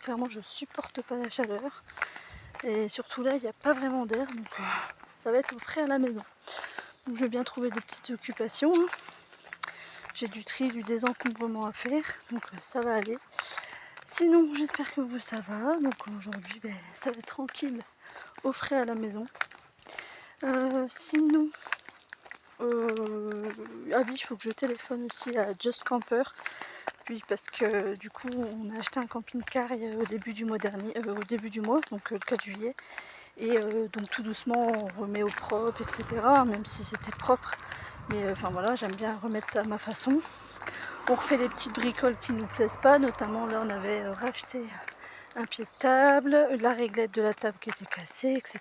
Clairement je supporte pas la chaleur et surtout là il n'y a pas vraiment d'air, donc ça va être au frais à la maison. Donc je vais bien trouver des petites occupations, hein. J'ai du tri, du désencombrement à faire, donc ça va aller. Sinon j'espère que vous ça va, donc aujourd'hui ça va être tranquille au frais à la maison. Sinon ah oui, il faut que je téléphone aussi à Just Camper. Oui, parce que du coup on a acheté un camping-car au début du mois dernier, donc le 4 juillet, et donc tout doucement on remet au propre, etc. Même si c'était propre, mais enfin voilà, j'aime bien remettre à ma façon. On refait les petites bricoles qui nous plaisent pas, notamment là on avait racheté un pied de table, la réglette de la table qui était cassée, etc.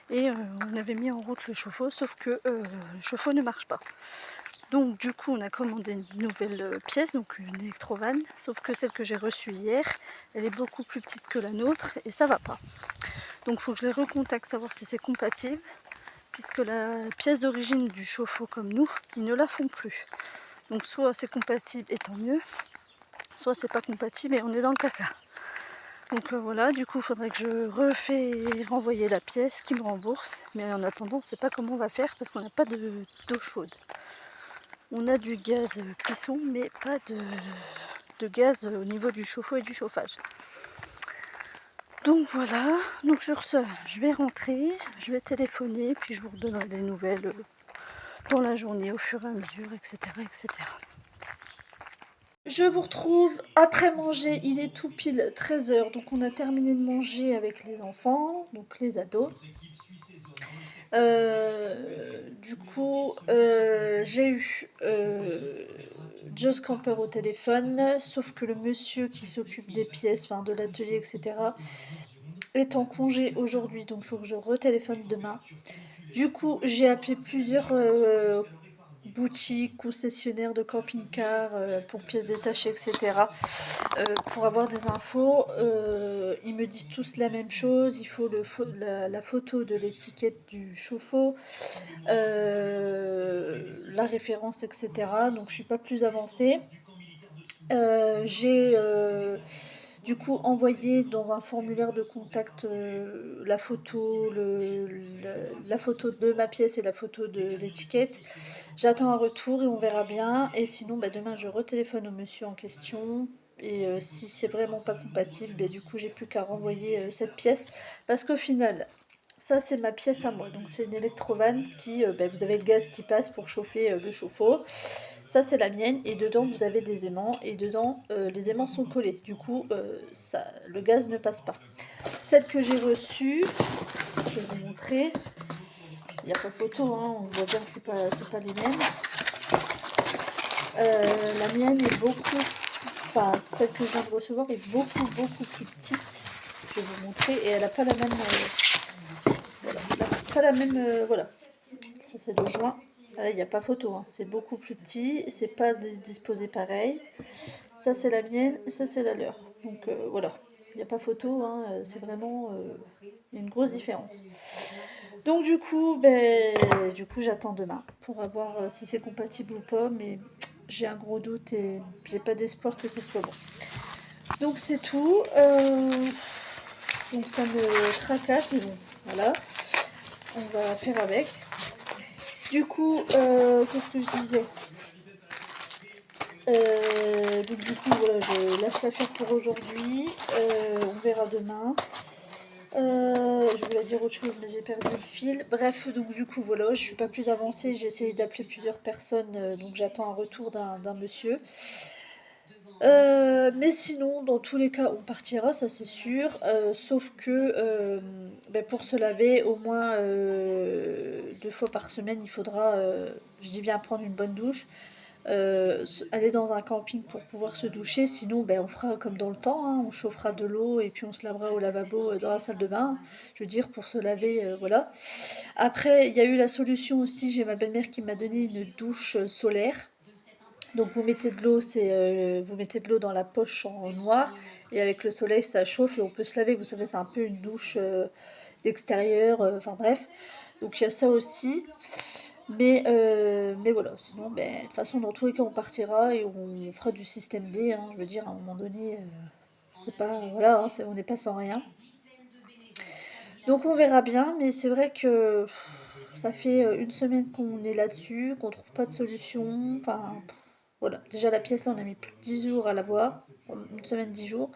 Et on avait mis en route le chauffe-eau, sauf que le chauffe-eau ne marche pas. Donc du coup on a commandé une nouvelle pièce, donc une électrovan, sauf que celle que j'ai reçue hier, elle est beaucoup plus petite que la nôtre et ça va pas. Donc il faut que je les recontacte, savoir si c'est compatible, puisque la pièce d'origine du chauffe-eau comme nous, ils ne la font plus. Donc soit c'est compatible et tant mieux, soit c'est pas compatible et on est dans le caca. Donc voilà, du coup il faudrait que je refais renvoyer la pièce qui me rembourse, mais en attendant on ne sait pas comment on va faire parce qu'on n'a pas d'eau chaude. On a du gaz cuisson, mais pas de gaz au niveau du chauffe-eau et du chauffage. Donc voilà, donc sur ce, je vais rentrer, je vais téléphoner, puis je vous redonnerai des nouvelles dans la journée au fur et à mesure, etc. etc. Je vous retrouve après manger, il est tout pile 13h, donc on a terminé de manger avec les enfants, donc les ados. Du coup, j'ai eu Just Camper au téléphone, sauf que le monsieur qui s'occupe des pièces, enfin de l'atelier, etc., est en congé aujourd'hui, donc il faut que je retéléphone demain. Du coup, j'ai appelé plusieurs boutiques, concessionnaires de camping-car pour pièces détachées, etc. Pour avoir des infos. Ils me disent tous la même chose, il faut la photo de l'étiquette du chauffe-eau, la référence, etc. Donc je suis pas plus avancée. J'ai du coup envoyé dans un formulaire de contact la photo, la photo de ma pièce et la photo de l'étiquette. J'attends un retour et on verra bien. Et sinon, demain, je retéléphone au monsieur en question. Et si c'est vraiment pas compatible, du coup, j'ai plus qu'à renvoyer cette pièce. Parce qu'au final, ça, c'est ma pièce à moi. Donc, c'est une électrovan qui, vous avez le gaz qui passe pour chauffer le chauffe-eau. Ça, c'est la mienne. Et dedans, vous avez des aimants. Et dedans, les aimants sont collés. Du coup, le gaz ne passe pas. Celle que j'ai reçue, je vais vous montrer. Il n'y a pas photo, hein, on voit bien que c'est pas les mêmes. La mienne est beaucoup, enfin celle que je viens de recevoir est beaucoup plus petite. Je vais vous montrer et elle n'a pas la même, voilà, pas la même, voilà. Ça c'est le joint. Là il n'y a pas photo, hein. C'est beaucoup plus petit, c'est pas disposé pareil. Ça c'est la mienne, ça c'est la leur. Donc voilà, il n'y a pas photo, hein, c'est vraiment une grosse différence. Donc du coup, j'attends demain pour voir si c'est compatible ou pas, mais j'ai un gros doute et j'ai pas d'espoir que ce soit bon. Donc c'est tout. Donc ça me tracasse, mais bon, voilà. On va faire avec. Du coup, qu'est-ce que je disais donc du coup, voilà, je lâche l'affaire pour aujourd'hui. On verra demain. Je voulais dire autre chose, mais j'ai perdu le fil. Bref, donc du coup, voilà, je suis pas plus avancée. J'ai essayé d'appeler plusieurs personnes, donc j'attends un retour d'un monsieur. Mais sinon, dans tous les cas, on partira, ça c'est sûr. Sauf que pour se laver, au moins 2 fois par semaine, il faudra, je dis bien prendre une bonne douche. aller dans un camping pour pouvoir se doucher. Sinon, ben, on fera comme dans le temps, hein, on chauffera de l'eau et puis on se lavera au lavabo dans la salle de bain. Je veux dire, pour se laver, voilà. Après, il y a eu la solution aussi, j'ai ma belle-mère qui m'a donné une douche solaire. Donc vous mettez de l'eau, vous mettez de l'eau dans la poche en noir et avec le soleil ça chauffe et on peut se laver. Vous savez, c'est un peu une douche d'extérieur, enfin bref. Donc il y a ça aussi. Mais voilà, sinon, ben, de toute façon, dans tous les cas, on partira et on fera du système D. Hein, je veux dire, à un moment donné, c'est pas, voilà, hein, on n'est pas sans rien. Donc on verra bien, mais c'est vrai que ça fait une semaine qu'on est là-dessus, qu'on trouve pas de solution. Enfin, voilà. Déjà la pièce là, on a mis plus de 10 jours à l'avoir, une semaine, 10 jours.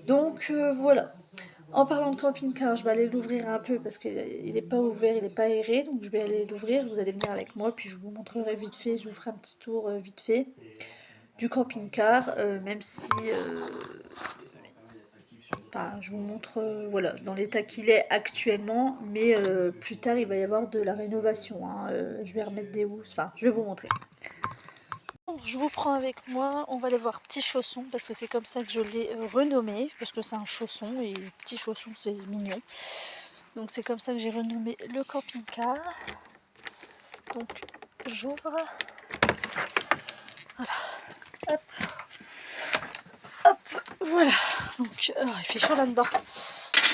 Donc voilà. En parlant de camping-car, je vais aller l'ouvrir un peu parce qu'il n'est pas ouvert, il n'est pas aéré. Donc je vais aller l'ouvrir, vous allez venir avec moi, puis je vous montrerai vite fait, je vous ferai un petit tour vite fait du camping-car, même si enfin, je vous montre voilà, dans l'état qu'il est actuellement, mais plus tard il va y avoir de la rénovation. Hein, je vais remettre des housses, enfin je vais vous montrer. Je vous prends avec moi, on va aller voir Petit Chausson parce que c'est comme ça que je l'ai renommé, parce que c'est un chausson et Petit Chausson c'est mignon. Donc c'est comme ça que j'ai renommé le camping-car. Donc j'ouvre. Voilà. Hop. Hop. Voilà. Donc il fait chaud là-dedans.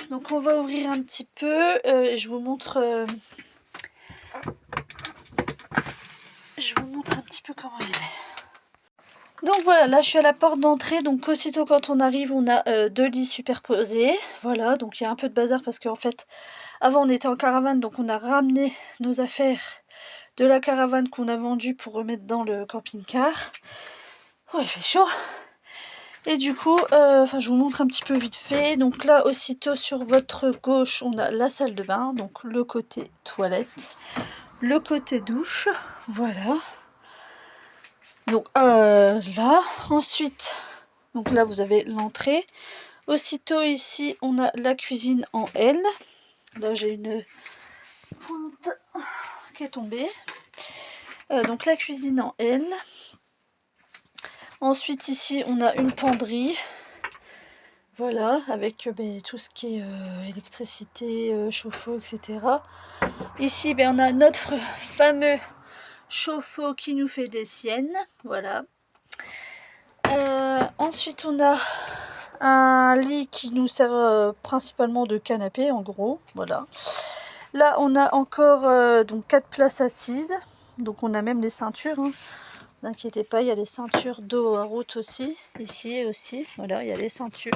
Donc on va ouvrir un petit peu. Je vous montre. Je vous montre un petit peu comment il est. Donc voilà, là je suis à la porte d'entrée, donc aussitôt quand on arrive on a deux lits superposés, voilà, donc il y a un peu de bazar parce qu'en fait avant on était en caravane, donc on a ramené nos affaires de la caravane qu'on a vendue pour remettre dans le camping-car. Oh il fait chaud. Et du coup, je vous montre un petit peu vite fait, donc là aussitôt sur votre gauche on a la salle de bain, donc le côté toilette, le côté douche, voilà. Donc là, ensuite, donc là vous avez l'entrée. Aussitôt ici, on a la cuisine en L. Là j'ai une pointe qui est tombée. Donc la cuisine en L. Ensuite ici, on a une penderie. Voilà, avec tout ce qui est électricité, chauffe-eau, etc. Ici, on a notre fameux chauffe-eau qui nous fait des siennes. Voilà. Ensuite, on a un lit qui nous sert principalement de canapé, en gros. Voilà. Là, on a encore donc 4 places assises. Donc, on a même les ceintures. Hein. N'inquiétez pas, il y a les ceintures dos à route aussi. Ici aussi, voilà, il y a les ceintures.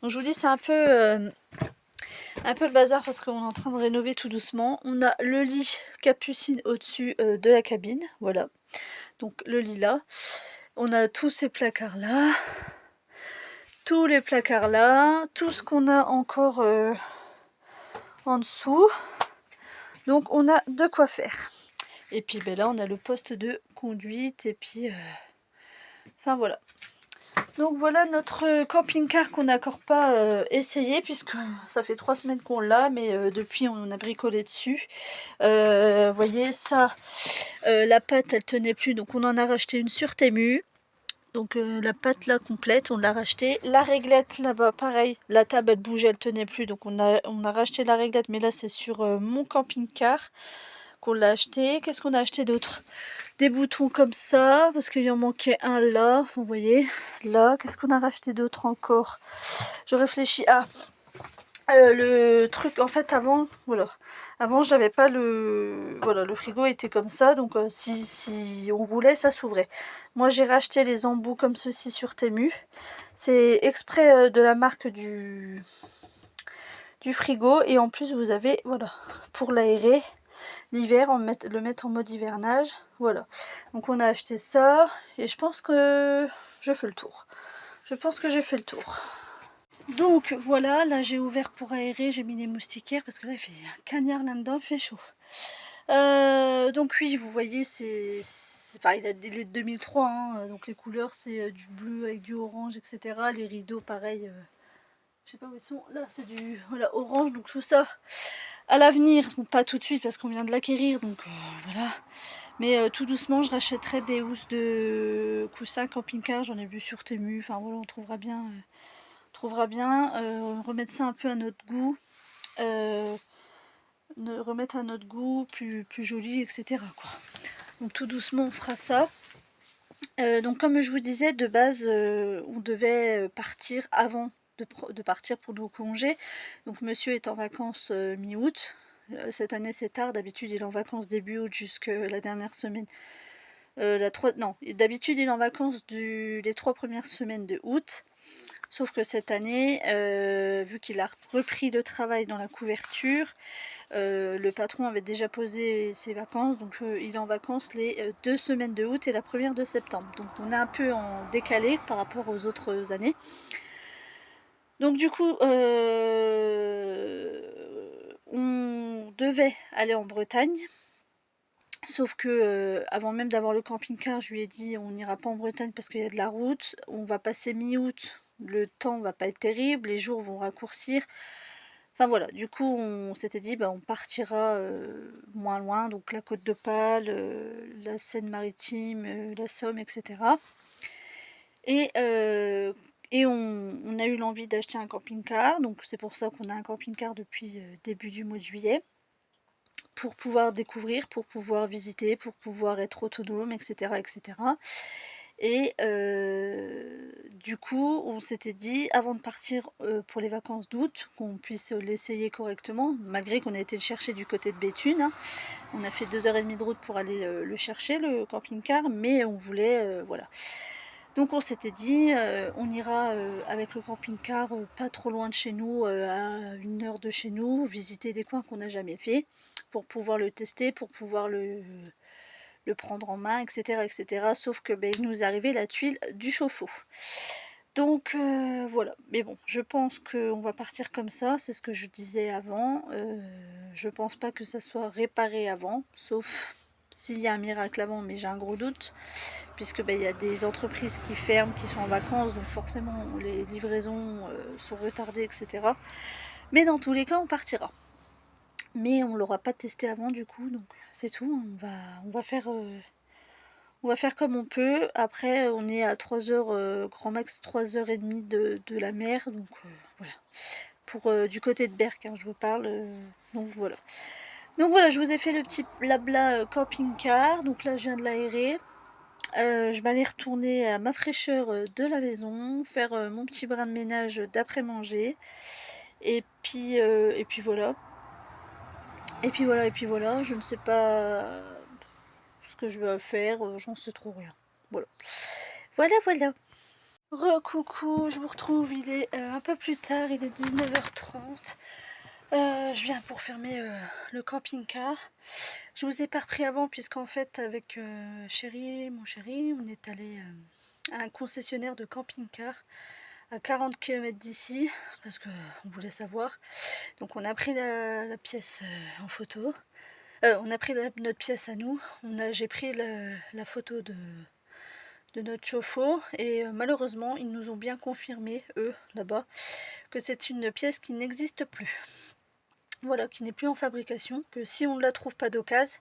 Donc, je vous dis, c'est un peu le bazar parce qu'on est en train de rénover tout doucement. On a le lit capucine au-dessus de la cabine. Voilà. Donc, le lit là. On a tous ces placards là. Tous les placards là. Tout ce qu'on a encore en dessous. Donc on a de quoi faire. Et puis là on a le poste de conduite et puis enfin voilà. Donc voilà notre camping-car qu'on n'a encore pas essayé puisque ça fait 3 semaines qu'on l'a, mais depuis on a bricolé dessus. Vous voyez ça, la pâte elle tenait plus, donc on en a racheté une sur Temu. Donc la pâte là complète, on l'a racheté. La réglette là-bas, pareil, la table elle bougeait, elle tenait plus, donc on a racheté la réglette, mais là c'est sur mon camping-car qu'on l'a acheté. Qu'est-ce qu'on a acheté d'autre? Des boutons comme ça, parce qu'il y en manquait un là, vous voyez, là. Qu'est-ce qu'on a racheté d'autre encore? Je réfléchis. Ah, le truc, en fait, avant, voilà. Avant, j'avais pas le... Voilà, le frigo était comme ça, donc si on roulait, ça s'ouvrait. Moi, j'ai racheté les embouts comme ceci sur Temu. C'est exprès de la marque du frigo. Et en plus, vous avez, voilà, pour l'aérer, l'hiver, le mettre en mode hivernage. Voilà. Donc, on a acheté ça. Et je pense que je fais le tour. Je pense que j'ai fait le tour. Donc voilà, là j'ai ouvert pour aérer, j'ai mis les moustiquaires parce que là il fait un cagnard là-dedans, il fait chaud. Donc oui, vous voyez, enfin, il est de 2003, hein, donc les couleurs c'est du bleu avec du orange, etc. Les rideaux pareil, Je sais pas où ils sont. Là, c'est du voilà, orange, donc je trouve ça à l'avenir, bon, pas tout de suite parce qu'on vient de l'acquérir, donc voilà. Mais tout doucement, je rachèterai des housses de coussins camping-car. J'en ai vu sur Temu. Enfin voilà, on trouvera bien. Remettre ça un peu à notre goût. Remettre à notre goût, plus joli, etc. quoi. Donc tout doucement, on fera ça. Donc comme je vous disais, de base, on devait partir avant de partir pour nos congés. Donc monsieur est en vacances mi-août. Cette année c'est tard, d'habitude il est en vacances début août jusque la dernière semaine. Non, d'habitude il est en vacances les 3 premières semaines de août. Sauf que cette année, vu qu'il a repris le travail dans la couverture, le patron avait déjà posé ses vacances, donc il est en vacances les 2 semaines de août et la première de septembre. Donc on est un peu en décalé par rapport aux autres années. Donc du coup, on devait aller en Bretagne. Sauf que avant même d'avoir le camping-car, je lui ai dit on n'ira pas en Bretagne parce qu'il y a de la route. On va passer mi-août, le temps va pas être terrible, les jours vont raccourcir. Enfin voilà, du coup on s'était dit on partira moins loin, donc la Côte d'Opale, la Seine-Maritime, la Somme, etc. Et, on a eu l'envie d'acheter un camping-car, donc c'est pour ça qu'on a un camping-car depuis début du mois de juillet, pour pouvoir découvrir, pour pouvoir visiter, pour pouvoir être autonome, etc. etc. Et du coup, on s'était dit, avant de partir pour les vacances d'août, qu'on puisse l'essayer correctement, malgré qu'on a été le chercher du côté de Béthune. Hein. On a fait 2h30 de route pour aller le chercher, le camping-car, mais on voulait, voilà. Donc on s'était dit, on ira avec le camping-car pas trop loin de chez nous, à 1 heure de chez nous, visiter des coins qu'on n'a jamais fait, pour pouvoir le tester, pour pouvoir le prendre en main, etc. etc. Sauf que il nous arrivait la tuile du chauffe-eau. Donc voilà, mais bon, je pense qu'on va partir comme ça, c'est ce que je disais avant. Je pense pas que ça soit réparé avant, sauf s'il y a un miracle avant, mais j'ai un gros doute, puisque il y a des entreprises qui ferment, qui sont en vacances, donc forcément les livraisons sont retardées, etc. Mais dans tous les cas, on partira. Mais on l'aura pas testé avant du coup, donc c'est tout. On va faire comme on peut. Après, on est à 3 heures, grand max 3h30 de la mer, donc voilà. Pour du côté de Berck, hein, je vous parle. Donc voilà. Donc voilà, je vous ai fait le petit blabla camping-car. Donc là, je viens de l'aérer. Je vais aller retourner à ma fraîcheur de la maison, faire mon petit brin de ménage d'après-manger. Et puis voilà. Et puis voilà, je ne sais pas ce que je vais faire, j'en sais trop rien. Voilà. Voilà. Recoucou, je vous retrouve, il est un peu plus tard, il est 19h30. Je viens pour fermer le camping-car. Je vous ai pas repris avant puisqu'en fait avec mon chéri, on est allé à un concessionnaire de camping-car à 40 km d'ici parce qu'on voulait savoir. Donc on a pris la pièce en photo. On a pris notre pièce à nous. J'ai pris la photo de notre chauffe-eau et malheureusement ils nous ont bien confirmé, eux, là-bas, que c'est une pièce qui n'existe plus. Voilà, qui n'est plus en fabrication, que si on ne la trouve pas d'occasion,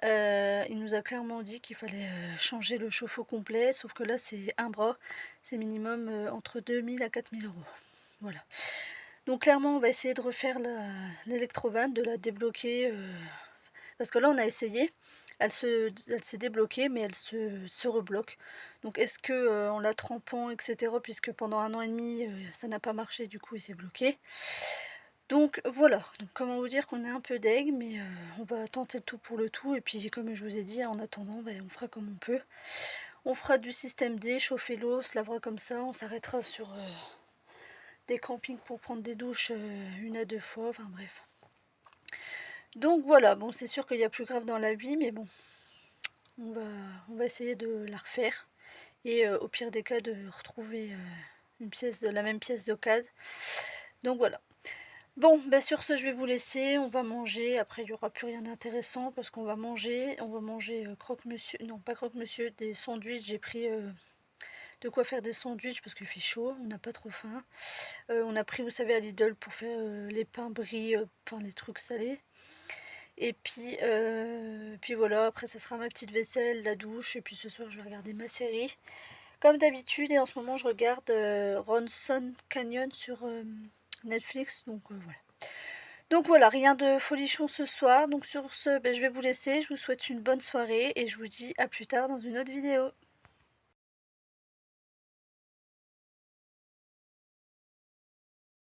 il nous a clairement dit qu'il fallait changer le chauffe-eau complet, sauf que là c'est un bras, c'est minimum entre 2000 à 4000 euros. Voilà. Donc clairement on va essayer de refaire l'électrovanne, de la débloquer, parce que là on a essayé, elle s'est débloquée mais elle se rebloque. Donc est-ce que en la trempant, etc., puisque pendant 1 an et demi ça n'a pas marché, du coup il s'est bloqué. Donc voilà, donc comment vous dire qu'on est un peu deg, mais on va tenter le tout pour le tout. Et puis comme je vous ai dit, en attendant, on fera comme on peut. On fera du système D, chauffer l'eau, se lavera comme ça, on s'arrêtera sur des campings pour prendre des douches 1 à 2 fois, enfin bref. Donc voilà, bon c'est sûr qu'il y a plus grave dans la vie, mais bon, on va essayer de la refaire. Et au pire des cas de retrouver la même pièce d'occasion. Donc voilà. Bon, sur ce, je vais vous laisser. On va manger. Après, il n'y aura plus rien d'intéressant parce qu'on va manger. On va manger croque-monsieur. Non, pas croque-monsieur, des sandwichs. J'ai pris de quoi faire des sandwichs parce qu'il fait chaud, on n'a pas trop faim. On a pris, vous savez, à Lidl pour faire les pains brie, enfin les trucs salés. Et puis voilà, après ça sera ma petite vaisselle, la douche, et puis ce soir je vais regarder ma série. Comme d'habitude, et en ce moment je regarde Ronson Canyon sur Netflix, donc voilà. Donc voilà, rien de folichon ce soir. Donc sur ce, ben, je vais vous laisser. Je vous souhaite une bonne soirée et je vous dis à plus tard dans une autre vidéo.